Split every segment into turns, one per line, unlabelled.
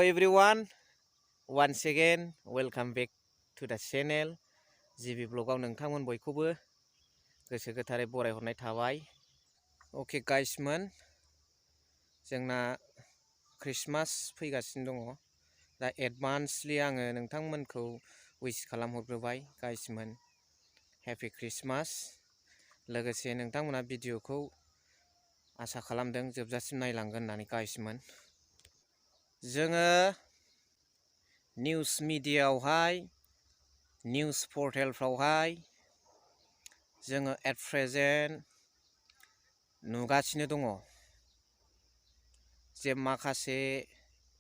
everyone, once again welcome back to the channel. GB ब्लगाव नोंथांमोन बयखौबो गोसो गोथारै बरायहरनाय थाबाय. Okay guys मोन, जोंना क्रिसमास फैगासिनो दङ. दा एडभान्सलि आङो नोंथांमोनखौ विश खालामहरग्रोबाय गाइस मोन. Happy Christmas. लोगोसे नोंथांमोना भिडिअखौ आसा खालामदों जोबजासिम नायलांगोन होननानै गाइस मोन. जोङो निउस मिडियायावहाय निउस पर्टेलफ्रावहाय जोङो एट प्रेजेन्ट नुगासिनो दङ जे माखासे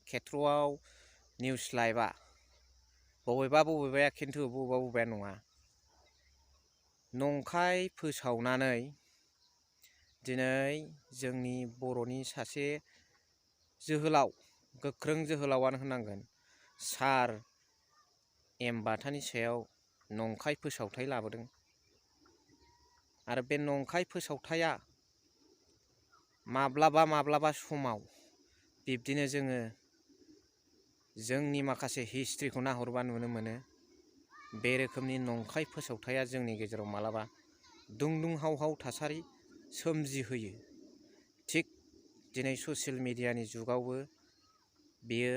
खेथ्रआव निउस लाइभआ बबेबाया खिन्थु बबेबाया नङा, नंखाय फोसावनानै दिनै जोंनि बर'नि सासे जोहोलाव, गोख्रों जोहोलावानो होनांगोन, सार M.BATAनि सायाव नंखाय फोसावथाय लाबोदों. आरो बे नंखाय फोसावथाया माब्लाबा समाव बिब्दिनो जोङो जोंनि माखासे हिस्ट्रिखौ नाहरबा नुनो मोनो बे रोखोमनि नंखाय फोसावथाया जोंनि गेजेराव मालाबा दुंहाव थासारि सोमजिहोयो. थिग दिनै ससियेल मिडियानि जुगावबो बेयो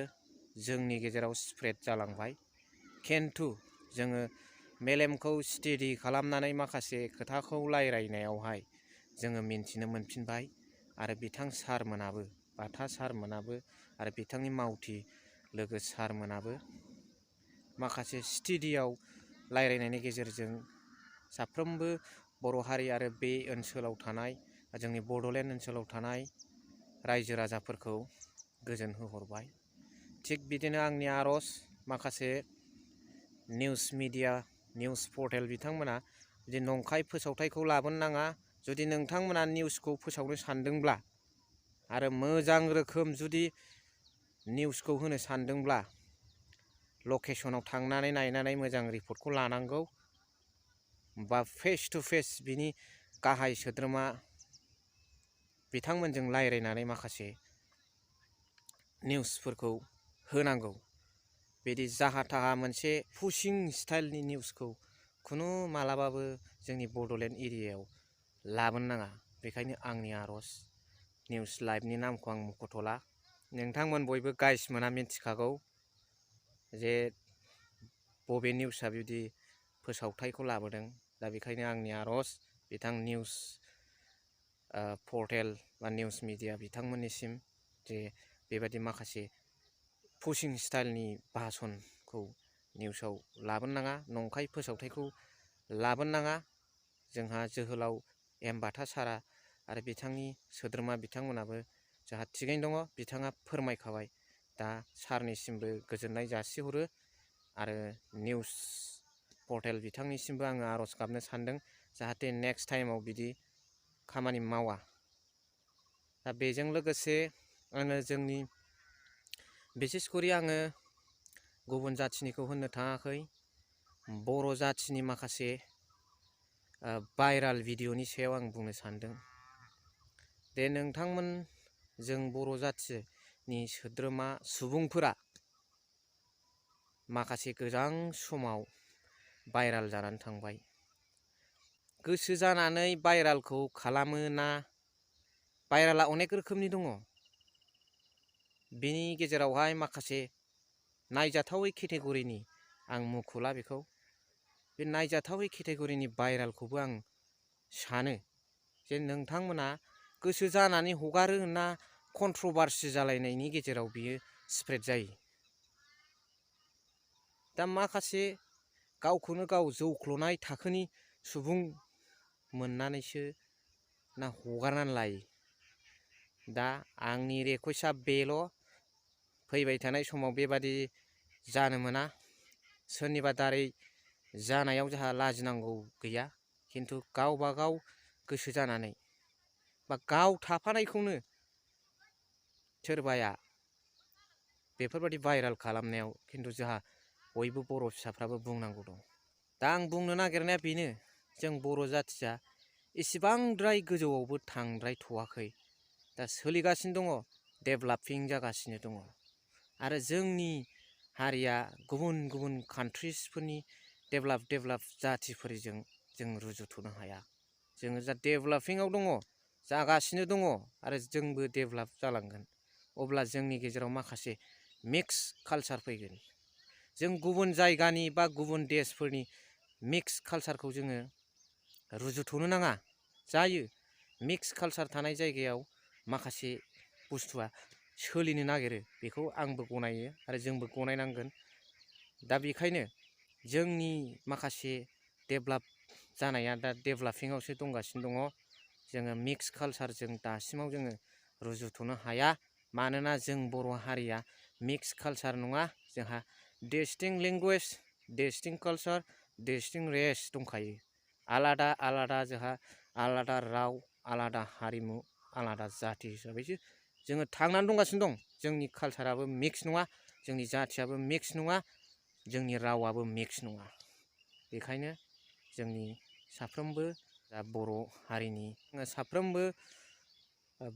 जोंनि गेजेराव स्प्रेड जालांबाय. खिन्थु जोङो मेलेमखौ स्टेडि खालामनानै माखासे खोथाखौ रायज्लायनायावहाय जोङो मिन्थिनो मोनफिनबाय. आरो बिथां सारमोनाबो, बाथा सारमोनाबो आरो बिथांनि मावथि लोगो सारमोनाबो माखासे स्टेडियाव रायज्लायनायनि गेजेरजों साफ्रोमबो बर' हारि आरो बे ओनसोलाव थानाय, जोंनि बड'लेण्ड ओनसोलाव थानाय रायजो राजाफोरखौ गोजोन होहरबाय. थिग बिदिनो आंनि आर'ज, माखासे निउस मिडिया, निउस पर्टेल बिथांमोना जुदि नंखाय फोसावथायखौ लाबोनो नाङा. जुदि नोंथांमोना निउसखौ फोसावनो सानदोंब्ला आरो मोजां रोखोम जुदि निउसखौ होनो सानदोंब्ला लकेसनाव थांनानै नायनानै मोजां रिपर्टखौ लानांगौ. बा फेस टु फेस बिनि गाहाय सोद्रोमा बिथांमोनजों रायज्लायनानै माखासे निउसफोरखौ होनांगौ. बिदि जाहा थाहा मोनसे पुशिं स्टाइलनि निउसखौ खुनु मालाबाबो जोंनि बड'लेण्ड एरियायाव लाबोनो नाङा. बेखायनो आंनि आर'ज, निउस लाइभनि नामखौ आं मख'थ'ला. नोंथांमोन बयबो गाइस मोना मिथिखागौ जे बबे निउसआ बिदि फोसावथायखौ लाबोदों. दा बेखायनो आंनि आर'ज बिथां निउस पर्टेल बा निउस मिडिया बिथांमोननिसिम जे बेबायदि माखासे पुशिं स्टाइलनि भाषनखौ निउसाव लाबोनो नाङा, नंखाय फोसावथायखौ लाबोनो नाङा. जोंहा जोहोलाव M.BATA सारा आरो बिथांनि सोद्रोमा बिथांमोनाबो जोंहा थिगैनो दङ, बिथाङा फोरमायखाबाय. दा सारनिसिमबो गोजोननाय जासिहरो आरो निउस पर्टेल बिथांनिसिमबो आङो आर'ज गाबनो सानदों जाहाथे नेक्स्ट टाइमाव बिदि खामानि मावा. दा बेजों लोगोसे आङो जोंनि बिसेसकरि आङो गुबुन जाथिनिखौ होननो थाङाखै, बर' जाथिनि माखासे भाइराल भिडिअनि सायाव आं बुंनो सानदों. दे नोंथांमोन, जों बर' जाथिनि सोद्रोमा सुबुंफोरा माखासे गोजां समाव भाइराल जानानै थांबाय. गोसो जानानै भाइरालखौ खालामो ना? भाइराला अनेक रोखोमनि दङ. बिनि गेजेरावहाय माखासे नायजाथावै केटेगरिनि, आं मुंख'ला बेखौ, बे नायजाथावै केटेगरिनि भाइरालखौबो आं सानो जे नोंथांमोना गोसो जानानै हगारो ना कन्ट्रभारसि जालायनायनि गेजेराव बियो स्प्रेड जायो. दा माखासे गावखौनो गाव जौख्ल'नाय थाखोनि सुबुं मोननानैसो ना हगारनानै लायो. दा आंनि रिकुवेस्टआ बेल', फैबाय थानाय समाव बेबादि जानो मोना. सोरनिबा दारै जानायाव जोंहा लाजिनांगौ गैया, खिन्थु गावबा गाव गोसो जानानै बा गाव थाफानायखौनो सोरबाया बेफोरबायदि भाइराल खालामनायाव खिन्थु जोंहा बयबो बर' फिसाफ्राबो बुंनांगौ दं. दा आं बुंनो नागिरनाया बेनो, जों बर' जाथिया इसिबांद्राय गोजौआवबो थांद्रायथ'वाखै. दा सोलिगासिनो दङ, डेभेलपिं जागासिनो दङ. आरो जोंनि हारिया गुबुन गुबुन कान्ट्रिसफोरनि डेभेलप जाथिफोरजों जों रुजुथ'नो हाया। जोङो जा डेभेलपिंआव दङ, जागासिनो दङ आरो जोंबो डेभेलप जालांगोन। अब्ला जोंनि गेजेराव माखासे मिक्स कालचार फैगोन। जों गुबुन जायगानि बा गुबुन देशफोरनि मिक्स कालचारखौ जोङो रुजुथ'नो नाङा। जायो मिक्स कालचार थानाय जायगायाव माखासे बुस्थुआ सोलिनो नागिरो, बेखौ आंबो गनायो आरो जोंबो गनायनांगोन। दा बेखायनो जोंनि माखासे डेभेलप जानाया दा डेभेलपिंआवसो दंगासिनो दङ। जोङो मिक्स कालचारजों दासिमाव जोङो रुजुथ'नो हाया। मानोना जों बर' हारिया मिक्स कालचार नङा। जोंहा distinct language, distinct culture, distinct race दंखायो। आलादा आलादा जोंहा आलादा राव, आलादा हारिमु, आलादा जाथि हिसाबैसो जोङो थांनानै दंगासिनो दं। जोंनि कालचाराबो मिक्स नङा, जोंनि जाथियाबो मिक्स नङा, जोंनि रावाबो मिक्स नङा। बेखायनो जोंनि साफ्रोमबो बर' हारिनि साफ्रोमबो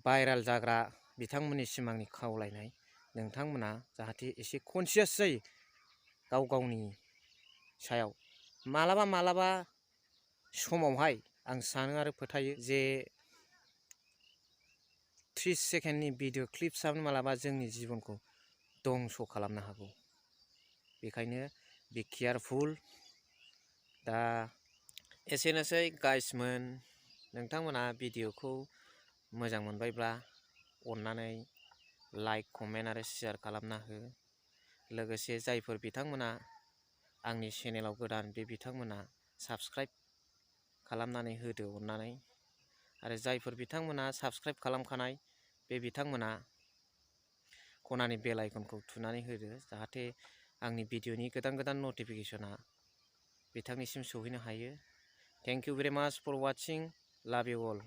भाइराल जाग्रा बिथांमोननि सिमांनि खावलायनाय, नोंथांमोना जाहाथे एसे कनसियास जायो गाव गावनि सायाव। मालाबा समावहाय आं सानो आरो फोथायो जे 30 सेकेन्डनि भिडिअ क्लिप्सआनो मालाबा जोंनि जिबनखौ दंस' खालामनो हागौ। बेखायनो बि केयारफुल। दा एसेनोसै गाइसमोन। नोंथांमोना भिडिअखौ मोजां मोनबायब्ला अननानै लाइक, कमेन्ट आरो शेयार खालामना हो। लोगोसे जायफोर बिथांमोना आंनि चेनेलाव गोदान, बे बिथांमोना साबस्क्राइब खालामनानै होदो अननानै। आरो जायफोर बिथांमोना साबस्क्राइब खालामखानाय, बे बिथांमोना खनानि बेल आइकनखौ थुनानै होदो, जाहाथे आंनि भिडिअनि गोदान नटिफिकेसना बिथांनिसिम सौहैनो हायो। थेंक इउ भेरि माच फर वाचिं। लाभ इउ अल।